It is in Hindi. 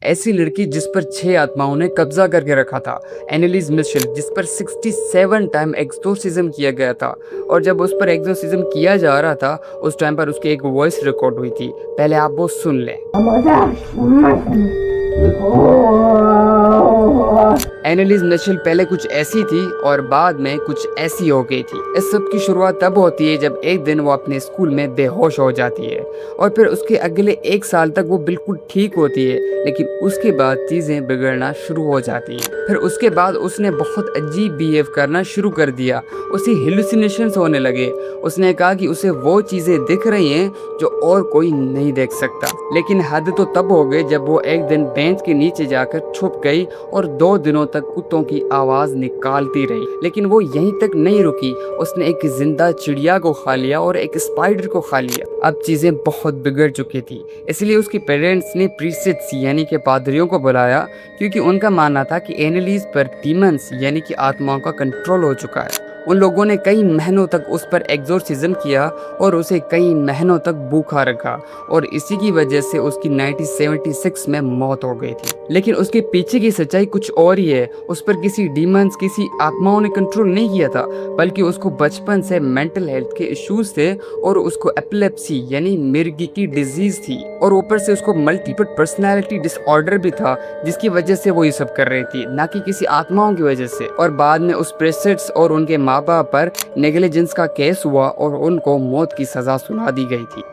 ऐसी लड़की जिस पर 6 आत्माओं ने कब्जा करके रखा था, एनालिस मिशेल, जिस पर 67 टाइम एक्सोर्सिज्म किया गया था। और जब उस पर एक्सोर्सिज्म किया जा रहा था, उस टाइम पर उसकी एक वॉइस रिकॉर्ड हुई थी। पहले आप वो सुन लें। एनालिस मिशेल पहले कुछ ऐसी थी और बाद में कुछ ऐसी हो गई थी। इस सब की शुरुआत तब होती है जब एक दिन वो अपने स्कूल में बेहोश हो जाती है और फिर उसके अगले 1 साल तक वो बिल्कुल ठीक होती है, लेकिन उसके बाद चीज़ें बिगड़ना शुरू हो जाती हैं। फिर उसके बाद उसने बहुत अजीब बिहेव करना शुरू कर दिया। उसे हेलुसिनेशंस होने लगे। उसने कहा कि उसे वो चीज़ें दिख रही हैं जो और कोई नहीं देख सकता। लेकिन हद तो तब हो गई जब वो एक दिन बेंच के नीचे जाकर छुप गई और 2 दिनों तक कुत्तों की आवाज़ निकालती रही। लेकिन वो यहीं तक नहीं रुकी, उसने एक जिंदा चिड़िया को खा लिया और एक स्पाइडर को खा लिया। अब चीज़ें बहुत बिगड़ चुकी थी, इसलिए उसके पेरेंट्स ने प्रीस्ट्स यानी कि पादरियों को बुलाया, क्योंकि उनका मानना था कि एनालिस पर डीमंस यानी कि आत्माओं का कंट्रोल हो चुका है। उन लोगों ने कई महीनों तक उस पर एक्सोर्सिज्म किया और उसे कई महीनों तक भूखा रखा और इसी की वजह से उसकी 1976 में मौत हो गई थी। लेकिन उसके पीछे की सच्चाई कुछ और ही है। उस पर किसी डीमंस, किसी आत्माओं ने कंट्रोल नहीं किया था, बल्कि उसको बचपन से मेंटल हेल्थ के इश्यूज थे और उसको एपिलेप्सी यानी मिर्गी की डिजीज थी और ऊपर से उसको मल्टीपल पर्सनैलिटी डिसऑर्डर भी था, जिसकी वजह से वो ये सब कर रही थी, ना कि किसी आत्माओं की वजह से। और बाद में उस प्रेसिडेंट्स और उनके माँ बाप पर नेग्लिजेंस का केस हुआ और उनको मौत की सजा सुना दी गई थी।